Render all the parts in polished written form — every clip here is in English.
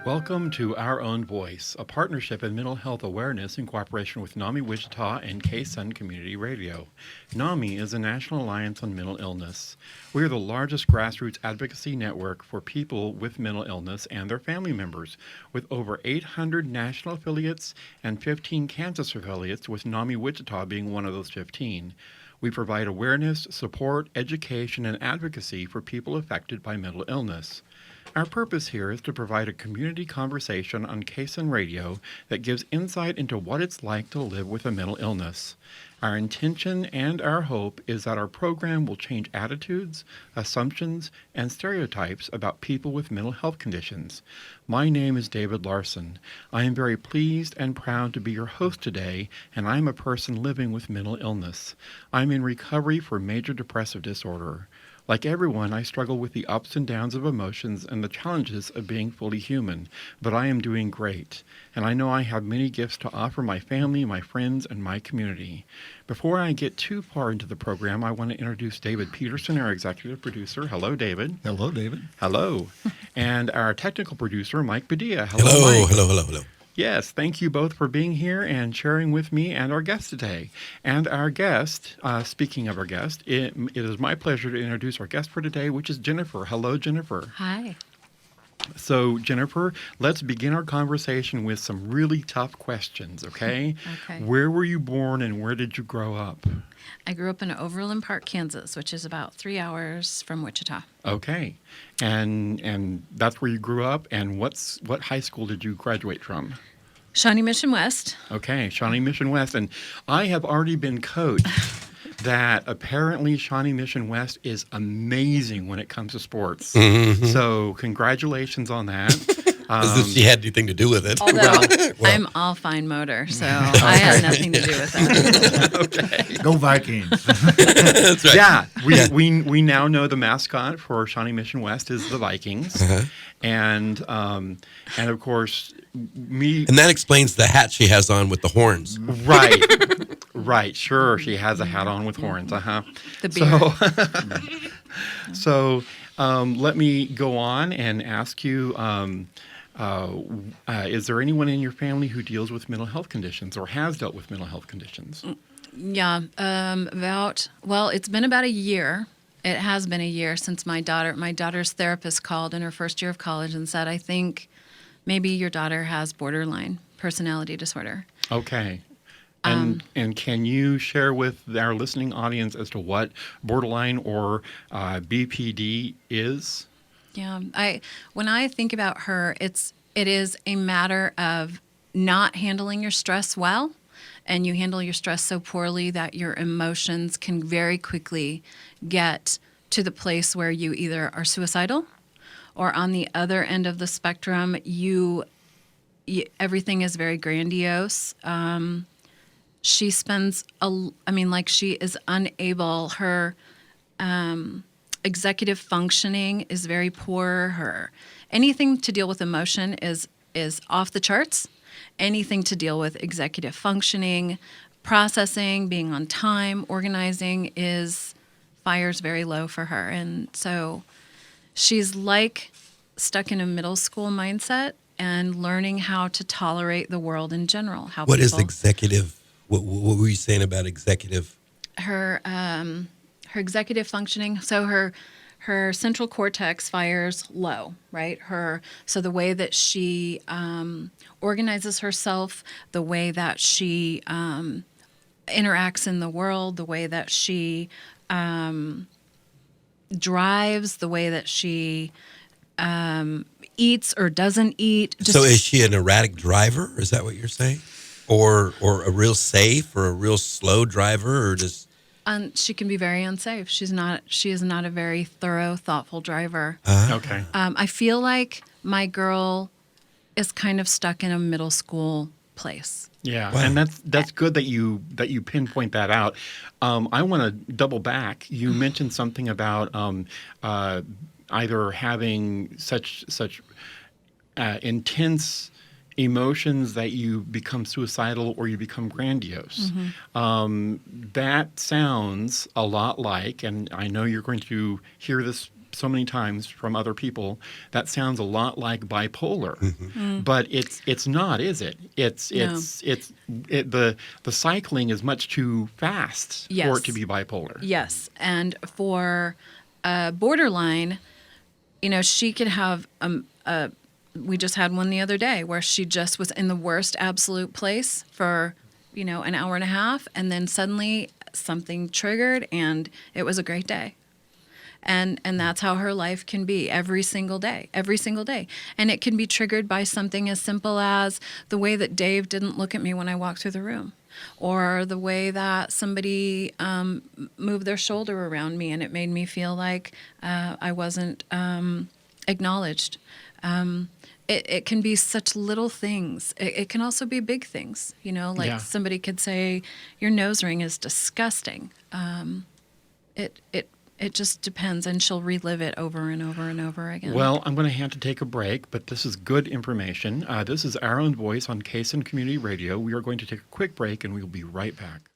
Welcome to Our Own Voice, a partnership in mental health awareness in cooperation with NAMI Wichita and K-Sun Community Radio. NAMI is a National Alliance on Mental Illness. We are the largest grassroots advocacy network for people with mental illness and their family members, with over 800 national affiliates and 15 Kansas affiliates, with NAMI Wichita being one of those 15. We provide awareness, support, education, and advocacy for people affected by mental illness. Our purpose here is to provide a community conversation on K-Sun Radio that gives insight into what it's like to live with a mental illness. Our intention and our hope is that our program will change attitudes, assumptions, and stereotypes about people with mental health conditions. My name is David Larson. I am very pleased and proud to be your host today, and I'm a person living with mental illness. I'm in recovery for major depressive disorder. Like everyone, I struggle with the ups and downs of emotions and the challenges of being fully human, but I am doing great, and I know I have many gifts to offer my family, my friends, and my community. Before I get too far into the program, I want to introduce David Peterson, our executive producer. Hello, David. Hello, David. Hello. And our technical producer, Mike Padilla. Hello, Mike. hello. Yes, thank you both for being here and sharing with me and our guest today. And our guest, speaking of our guest, it is my pleasure to introduce our guest for today, which is Jennifer. Hello, Jennifer. Hi. So, Jennifer, let's begin our conversation with some really tough questions, okay? Okay. Where were you born and where did you grow up? I grew up in Overland Park, Kansas, which is about 3 hours from Wichita. Okay. And that's where you grew up, and what high school did you graduate from? Shawnee Mission West. Okay, Shawnee Mission West. And I have already been coached that apparently Shawnee Mission West is amazing when it comes to sports. Mm-hmm. So congratulations on that. As if she had anything to do with it. Although Well. I'm all fine motor, so I had nothing to do with that. Okay. Go Vikings. That's right. Yeah, we now know the mascot for Shawnee Mission West is the Vikings, and of course me. And that explains the hat she has on with the horns. Right, sure. She has a hat on with horns. The beard. So let me go on and ask you. Is there anyone in your family who deals with mental health conditions or has dealt with mental health conditions? Yeah, it's been about a year. It has been a year since my daughter's therapist called in her first year of college and said, I think maybe your daughter has borderline personality disorder. Okay. And can you share with our listening audience as to what borderline or BPD is? Yeah, when I think about her, it is a matter of not handling your stress well, and you handle your stress so poorly that your emotions can very quickly get to the place where you either are suicidal, or on the other end of the spectrum, everything is very grandiose. She spends she is unable. Her executive functioning is very poor. Anything to deal with emotion is off the charts. Anything to deal with executive functioning, processing, being on time, organizing fires very low for her. And so she's like stuck in a middle school mindset and learning how to tolerate the world in general. What is executive? What were you saying about executive? Her executive functioning. So her central cortex fires low, right? So the way that she organizes herself, the way that she interacts in the world, the way that she drives, the way that she eats or doesn't eat. So is she an erratic driver? Is that what you're saying? Or a real safe or a real slow driver, or just? She can be very unsafe. She is not a very thorough, thoughtful driver. Okay. I feel like my girl is kind of stuck in a middle school place. Yeah, Wow. and that's good that you pinpoint that out. I want to double back. You mentioned something about either having such intense emotions that you become suicidal or you become grandiose. That sounds a lot like, and I know you're going to hear this so many times from other people, that sounds a lot like bipolar, but it's not, is it? No. The cycling is much too fast for Yes. it to be bipolar. Yes. And for borderline, she could have we just had one the other day where she just was in the worst absolute place for, an hour and a half. And then suddenly something triggered and it was a great day. And that's how her life can be every single day. And it can be triggered by something as simple as the way that Dave didn't look at me when I walked through the room, or the way that somebody moved their shoulder around me and it made me feel like I wasn't acknowledged. It can be such little things. It can also be big things, like Yeah. somebody could say, your nose ring is disgusting. It just depends, and she'll relive it over and over and over again. Well, I'm going to have to take a break, but this is good information. This is Our Own Voice on KSUN Community Radio. We are going to take a quick break, and we'll be right back.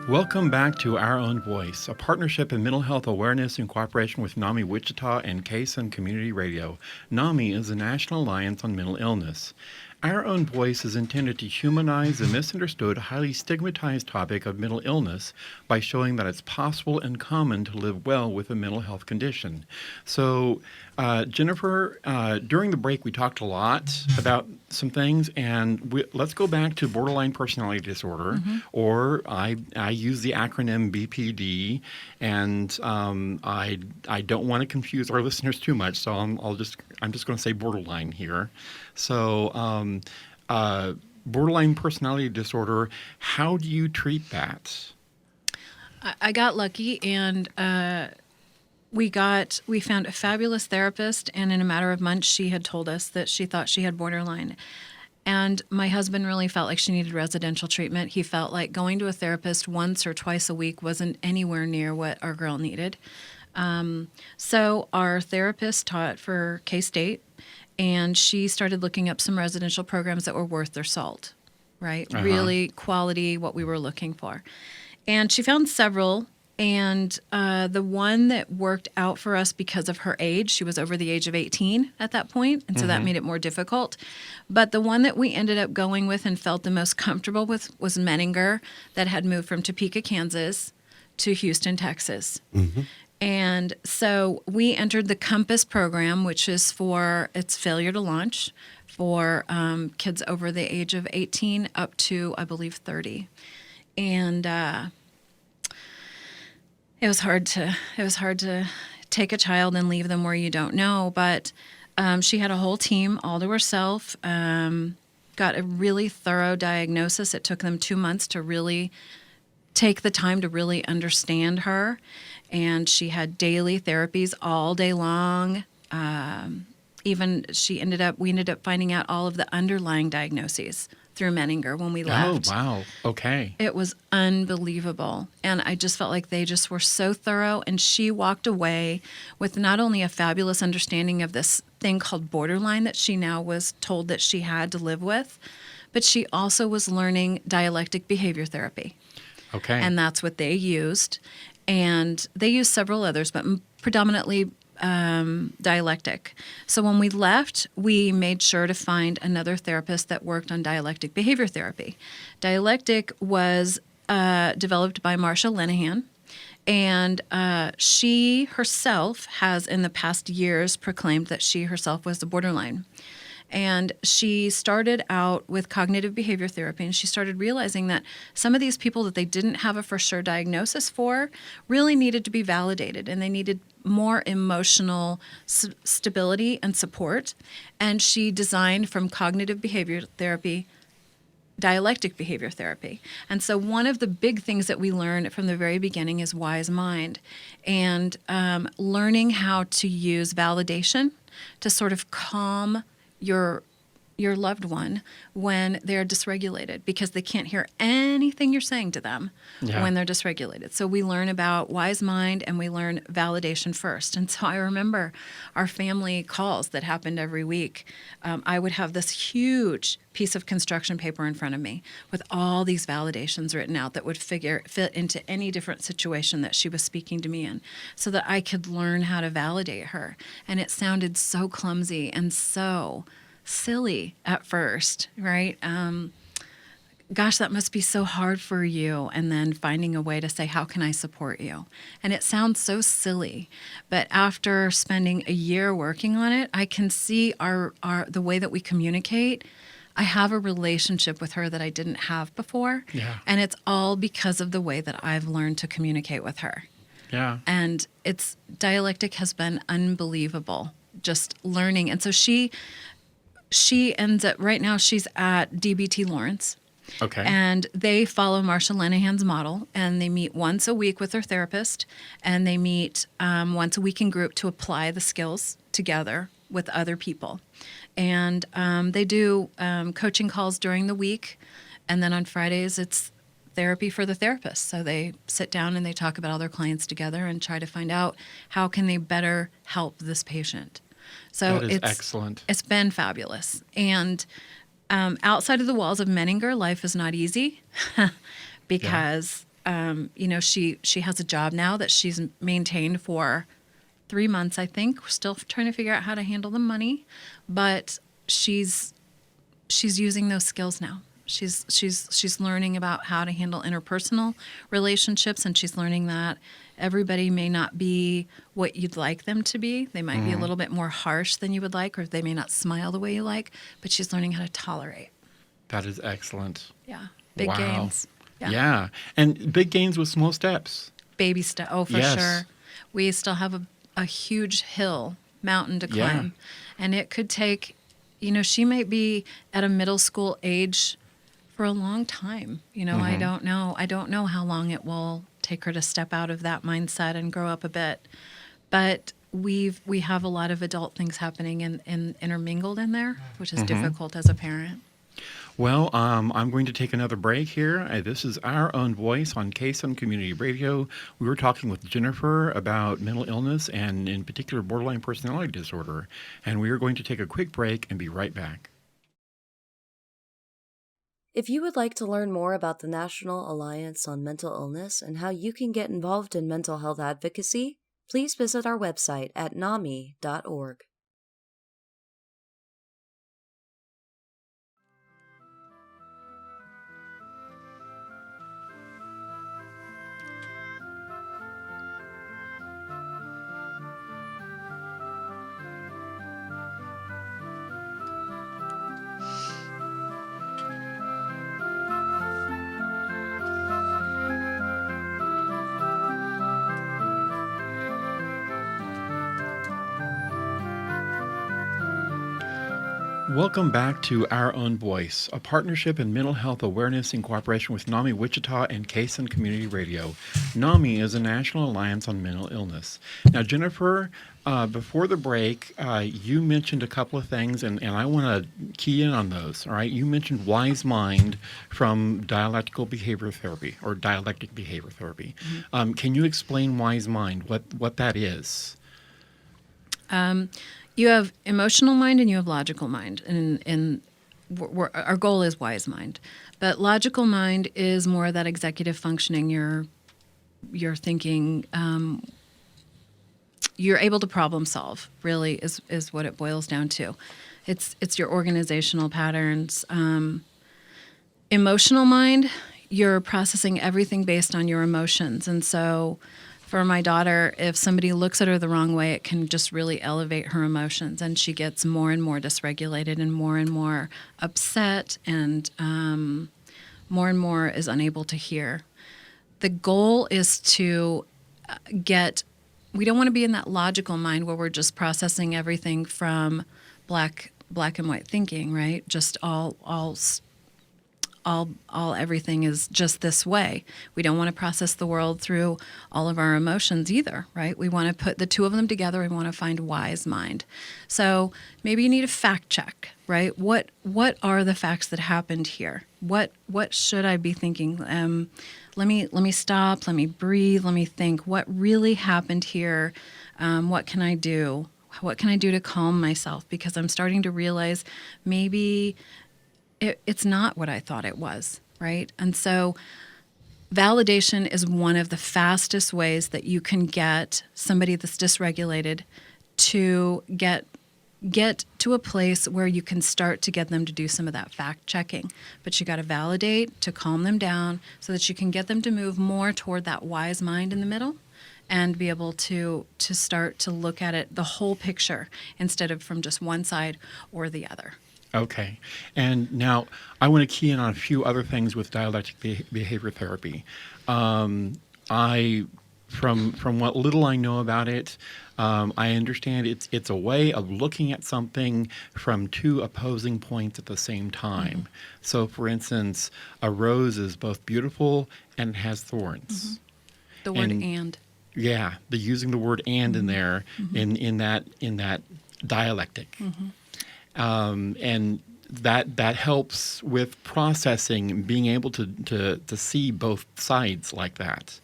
Welcome back to Our Own Voice, a partnership in mental health awareness in cooperation with NAMI Wichita and KSUN Community Radio. NAMI is the National Alliance on Mental Illness. Our Own Voice is intended to humanize the misunderstood, highly stigmatized topic of mental illness by showing that it's possible and common to live well with a mental health condition. So, Jennifer, during the break, we talked a lot about some things, and let's go back to borderline personality disorder, or I use the acronym BPD, and I don't want to confuse our listeners too much, so I'm just going to say borderline here. So, borderline personality disorder, how do you treat that? I got lucky, and we found a fabulous therapist, and in a matter of months, she had told us that she thought she had borderline. And my husband really felt like she needed residential treatment. He felt like going to a therapist once or twice a week wasn't anywhere near what our girl needed. So our therapist taught for K-State, and she started looking up some residential programs that were worth their salt, right? Really quality, what we were looking for. And she found several. And the one that worked out for us because of her age, she was over the age of 18 at that point, and so that made it more difficult. But the one that we ended up going with and felt the most comfortable with was Menninger, that had moved from Topeka, Kansas to Houston, Texas. And so we entered the COMPASS program, which is it's failure to launch for kids over the age of 18 up to, I believe, 30. And it was hard to take a child and leave them where you don't know, but she had a whole team all to herself, got a really thorough diagnosis. It took them 2 months to really take the time to really understand her, and she had daily therapies all day long. We ended up finding out all of the underlying diagnoses through Menninger when we left. Oh, wow. Okay. It was unbelievable. And I just felt like they just were so thorough. And she walked away with not only a fabulous understanding of this thing called borderline that she now was told that she had to live with, but she also was learning dialectic behavior therapy. Okay. And that's what they used. And they used several others, but predominantly dialectic. So when we left, we made sure to find another therapist that worked on dialectic behavior therapy. Dialectic was developed by Marsha Linehan, and she herself has in the past years proclaimed that she herself was the borderline. And she started out with cognitive behavior therapy, and she started realizing that some of these people that they didn't have a for sure diagnosis for really needed to be validated, and they needed more emotional stability and support. And she designed from cognitive behavior therapy dialectic behavior therapy. And so one of the big things that we learned from the very beginning is wise mind, and learning how to use validation to sort of calm your loved one when they're dysregulated, because they can't hear anything you're saying to them Yeah. when they're dysregulated. So we learn about wise mind and we learn validation first. And so I remember our family calls that happened every week. I would have this huge piece of construction paper in front of me with all these validations written out that would fit into any different situation that she was speaking to me in, so that I could learn how to validate her. And it sounded so clumsy and so silly at first, right? Gosh, that must be so hard for you. And then finding a way to say, how can I support you? And it sounds so silly, but after spending a year working on it, I can see the way that we communicate. I have a relationship with her that I didn't have before. Yeah. And it's all because of the way that I've learned to communicate with her. Yeah. And its dialectic has been unbelievable, just learning. And so she ends up, right now she's at DBT Lawrence. Okay. And they follow Marsha Linehan's model, and they meet once a week with their therapist, and they meet once a week in group to apply the skills together with other people. And they do coaching calls during the week, and then on Fridays it's therapy for the therapist. So they sit down and they talk about all their clients together and try to find out how can they better help this patient. So that is excellent. It's been fabulous. And outside of the walls of Menninger, life is not easy because, she has a job now that she's maintained for 3 months, I think. We're still trying to figure out how to handle the money, but she's using those skills now. She's learning about how to handle interpersonal relationships, and she's learning that everybody may not be what you'd like them to be. They might be a little bit more harsh than you would like, or they may not smile the way you like, but she's learning how to tolerate. That is excellent. Yeah. Big Wow. gains. Yeah. And big gains with small steps. Baby step. Oh, for Yes. sure. We still have a huge mountain to Yeah. climb. And it could take, she might be at a middle school age for a long time. I don't know. I don't know how long it will take her to step out of that mindset and grow up a bit. But we have a lot of adult things happening in intermingled in there, which is difficult as a parent. Well, I'm going to take another break here. This is Our Own Voice on KSUN Community Radio. We were talking with Jennifer about mental illness and in particular borderline personality disorder. And we are going to take a quick break and be right back. If you would like to learn more about the National Alliance on Mental Illness and how you can get involved in mental health advocacy, please visit our website at NAMI.org. Welcome back to Our Own Voice, a partnership in mental health awareness in cooperation with NAMI Wichita and KSUN Community Radio. NAMI is a national alliance on mental illness. Now, Jennifer, before the break, you mentioned a couple of things, and I want to key in on those, all right? You mentioned wise mind from dialectical behavior therapy, or dialectic behavior therapy. Can you explain wise mind, what that is? You have emotional mind and you have logical mind, and our goal is wise mind. But logical mind is more of that executive functioning. You're thinking. You're able to problem solve. Really, is what it boils down to. It's your organizational patterns. Emotional mind, you're processing everything based on your emotions, and so. For my daughter, if somebody looks at her the wrong way, it can just really elevate her emotions, and she gets more and more dysregulated and more upset, and more is unable to hear. The goal is to we don't want to be in that logical mind where we're just processing everything from black and white thinking, right? Just all all everything is just this way. We don't want to process the world through all of our emotions either, right? We want to put the two of them together. We want to find wise mind. So maybe you need a fact check, right? What are the facts that happened here? What should I be thinking? Let me stop. Let me breathe. Let me think. What really happened here? What can I do? What can I do to calm myself? Because I'm starting to realize maybe it's not what I thought it was, right? And so validation is one of the fastest ways that you can get somebody that's dysregulated to get to a place where you can start to get them to do some of that fact checking. But you got to validate to calm them down so that you can get them to move more toward that wise mind in the middle and be able to start to look at it, the whole picture, instead of from just one side or the other. Okay. And now I want to key in on a few other things with dialectic behavior therapy. From what little I know about it, I understand it's a way of looking at something from two opposing points at the same time. Mm-hmm. So, for instance, a rose is both beautiful and has thorns. Mm-hmm. The word and. Yeah, using the word "and" in there, mm-hmm. in that dialectic. Mm-hmm. And that helps with processing, being able to see both sides like that.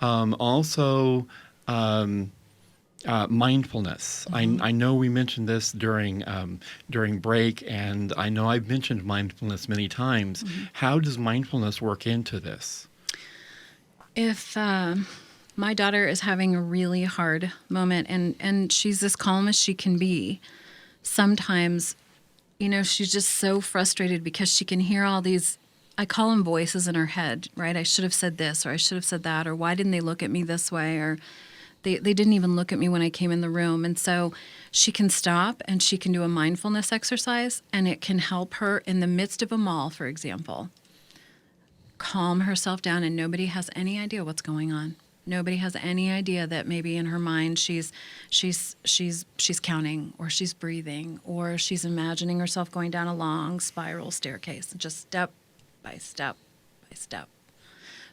Also, mindfulness. Mm-hmm. I know we mentioned this during break, and I know I've mentioned mindfulness many times. Mm-hmm. How does mindfulness work into this? If my daughter is having a really hard moment, and she's as calm as she can be, sometimes, she's just so frustrated because she can hear all these, I call them voices in her head, right? I should have said this, or I should have said that, or why didn't they look at me this way, or they didn't even look at me when I came in the room. And so she can stop and she can do a mindfulness exercise, and it can help her in the midst of a mall, for example, calm herself down, and nobody has any idea what's going on. Nobody has any idea that maybe in her mind she's counting, or she's breathing, or she's imagining herself going down a long spiral staircase, just step by step by step.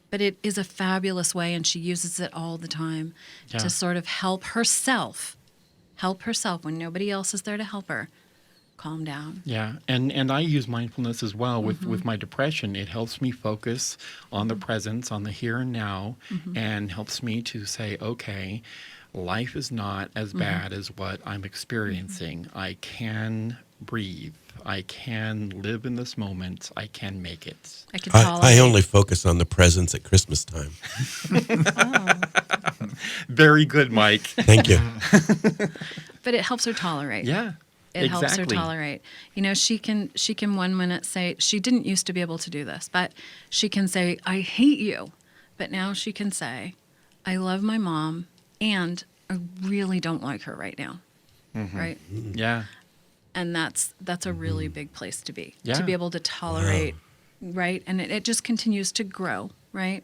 But it is a fabulous way, and she uses it all the time to sort of help herself when nobody else is there to help her. Calm down. Yeah, and I use mindfulness as well with my depression. It helps me focus on the presence, on the here and now, and helps me to say, okay, life is not as bad as what I'm experiencing. I can breathe. I can live in this moment. I can make it. I can tolerate. I only focus on the presents at Christmas time. Very good, Mike. Thank you. But it helps her tolerate. Yeah. It helps her tolerate. She can 1 minute say, she didn't used to be able to do this, but she can say, I hate you. But now she can say, I love my mom, and I really don't like her right now. Mm-hmm. Right? Yeah. And that's a really big place to be. Yeah. To be able to tolerate, right? And it just continues to grow, right?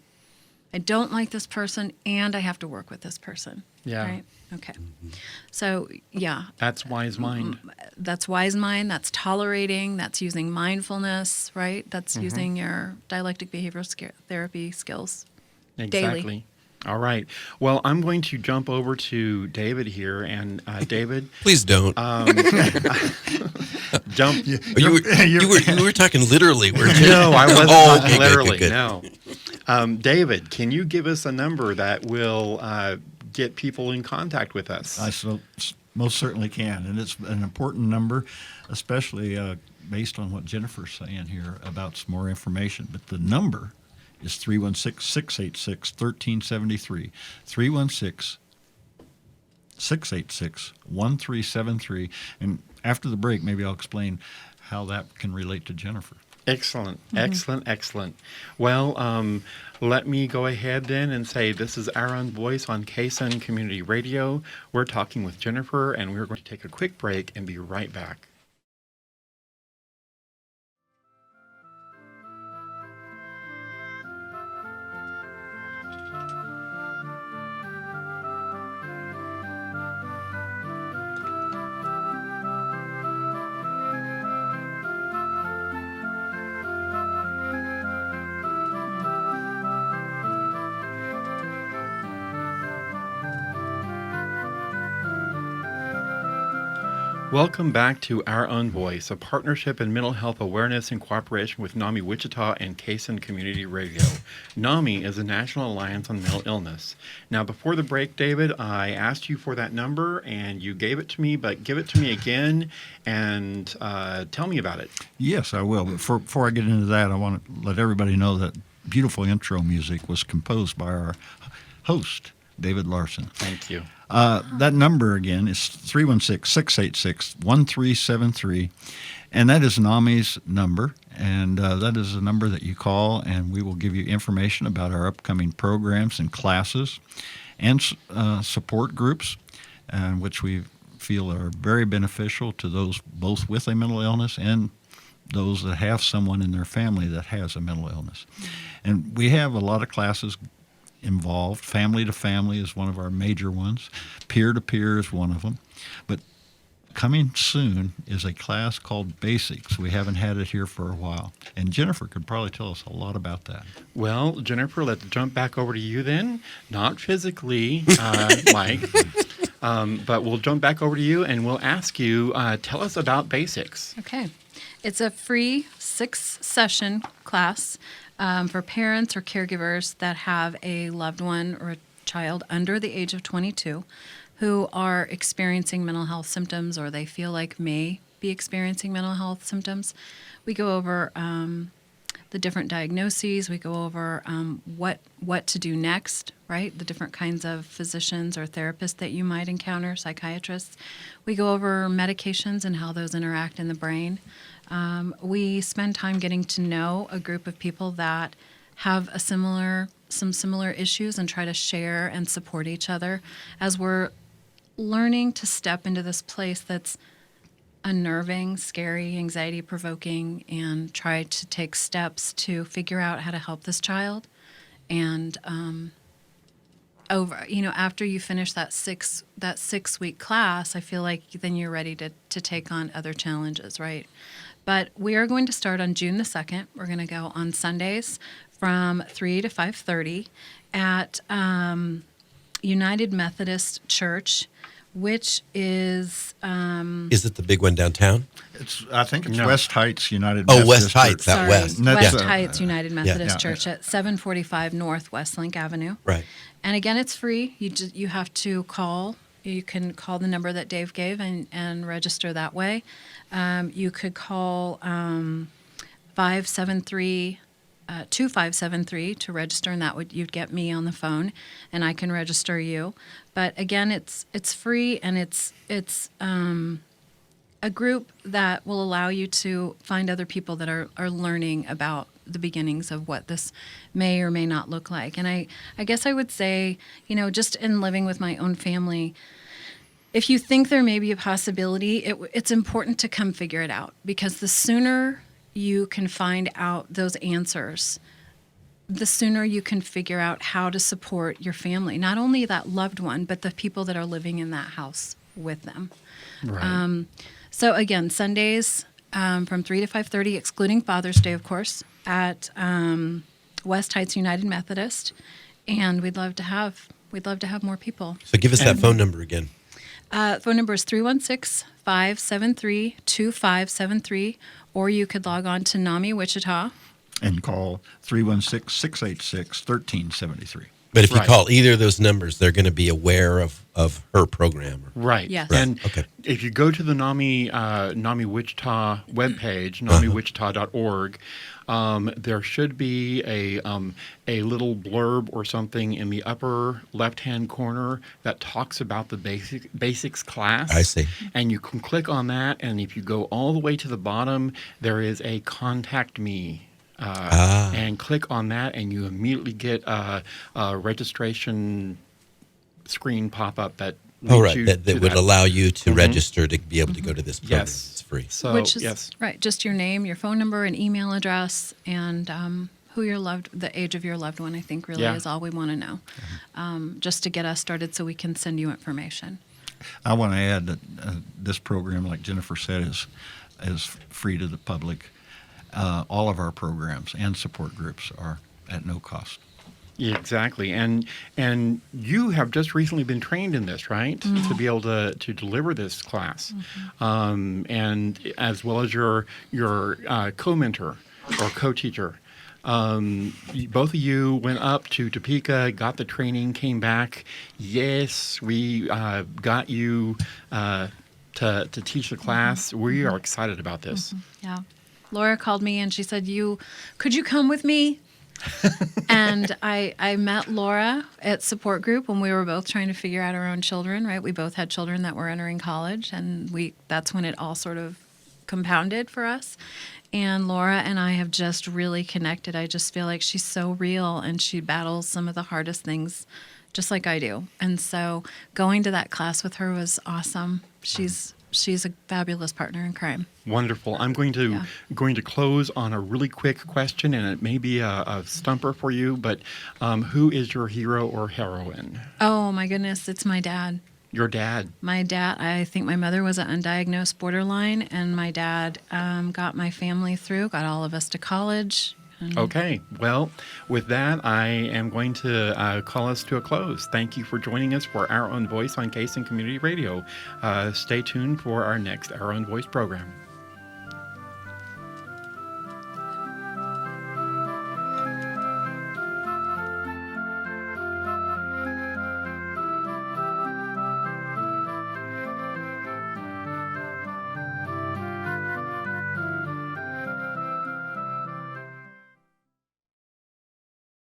I don't like this person, and I have to work with this person. Yeah. Right? Okay. So, yeah. That's wise mind. That's wise mind. That's tolerating. That's using mindfulness, right? That's using your dialectic behavioral therapy skills Exactly. daily. All right. Well, I'm going to jump over to David here. And David. Please don't. Jump. You were talking literally. No, I wasn't talking okay, literally. good. No. David, can you give us a number that will get people in contact with us? I most certainly can, and it's an important number, especially based on what Jennifer's saying here about some more information. But the number is 316-686-1373, 316-686-1373. And after the break, maybe I'll explain how that can relate to Jennifer. Excellent, excellent. Well, let me go ahead then and say this is Aaron Voice on KSUN Community Radio. We're talking with Jennifer, and we're going to take a quick break and be right back. Welcome back to Our Own Voice, a partnership in mental health awareness in cooperation with NAMI Wichita and Kaysen Community Radio. NAMI is a national alliance on mental illness. Now, before the break, David, I asked you for that number, and you gave it to me, but give it to me again and tell me about it. Yes, I will. But before I get into that, I want to let everybody know that beautiful intro music was composed by our host, David Larson. Thank you. That number again is 316-686-1373, and that is NAMI's number, and that is a number that you call, and we will give you information about our upcoming programs and classes and support groups, which we feel are very beneficial to those both with a mental illness and those that have someone in their family that has a mental illness. And we have a lot of classes involved. Family to family is one of our major ones. Peer to peer is one of them. But coming soon is a class called Basics. We haven't had it here for a while. And Jennifer could probably tell us a lot about that. Well, Jennifer, let's jump back over to you then. Not physically, Mike, but we'll jump back over to you and we'll ask you, tell us about Basics. Okay. It's a free 6-session class for parents or caregivers that have a loved one or a child under the age of 22 who are experiencing mental health symptoms or they feel like may be experiencing mental health symptoms. We go over the different diagnoses. We go over what to do next, right? The different kinds of physicians or therapists that you might encounter, psychiatrists. We go over medications and how those interact in the brain. We spend time getting to know a group of people that have some similar issues and try to share and support each other as we're learning to step into this place that's unnerving, scary, anxiety-provoking, and try to take steps to figure out how to help this child. And after you finish that 6-week class, I feel like then you're ready to take on other challenges, right? But we are going to start on June the 2nd. We're going to go on Sundays from 3 to 5:30 at United Methodist Church, which is... Is it the big one downtown? I think it's No. West Heights United Oh, Methodist West Heights, Church. that West. That's, West Heights United Methodist Yeah. Church at 745 North Westlink Avenue. Right. And again, it's free. You have to call. You can call the number that Dave gave and register that way. You could call 573-2573 to register, and you'd get me on the phone, and I can register you. But again, it's free, and it's a group that will allow you to find other people that are learning about the beginnings of what this may or may not look like. And I guess I would say, just in living with my own family, if you think there may be a possibility, it's important to come figure it out, because the sooner you can find out those answers, the sooner you can figure out how to support your family, not only that loved one, but the people that are living in that house with them. Right. So again, Sundays from 3 to 5:30, excluding Father's Day, of course, at West Heights United Methodist, and we'd love to have more people. So give us that phone number again. Phone number is 316-573-2573, or you could log on to NAMI Wichita. And call 316-686-1373. But if you Right. call either of those numbers, they're going to be aware of her program. Right. Yes. And Okay. if you go to the NAMI Wichita webpage, namiwichita.org, there should be a little blurb or something in the upper left-hand corner that talks about the basics class. I see. And you can click on that, and if you go all the way to the bottom, there is a contact me. And click on that, and you immediately get a registration screen pop up that leads Oh, right. you That to would allow you to register to be able to go to this program. Yes. It's free. So Which is yes, right, just your name, your phone number, and email address, and the age of your loved one. I think really Yeah. is all we want to know, just to get us started, so we can send you information. I want to add that this program, like Jennifer said, is free to the public. All of our programs and support groups are at no cost. Yeah, exactly. And you have just recently been trained in this, right? To be able to deliver this class, and as well as your co-mentor or co-teacher. Both of you went up to Topeka, got the training, came back. Yes, we got you to teach the class. We are excited about this. Yeah. Laura called me and she said, could you come with me? And I met Laura at support group when we were both trying to figure out our own children, right? We both had children that were entering college, and that's when it all sort of compounded for us. And Laura and I have just really connected. I just feel like she's so real, and she battles some of the hardest things just like I do. And so going to that class with her was awesome. She's a fabulous partner in crime. Wonderful. I'm going to close on a really quick question, and it may be a stumper for you, but who is your hero or heroine? Oh my goodness, it's my dad. Your dad. My dad, I think my mother was an undiagnosed borderline, and my dad got my family through, got all of us to college. Okay. Well, with that, I am going to call us to a close. Thank you for joining us for Our Own Voice on Case and Community Radio. Stay tuned for our next Our Own Voice program.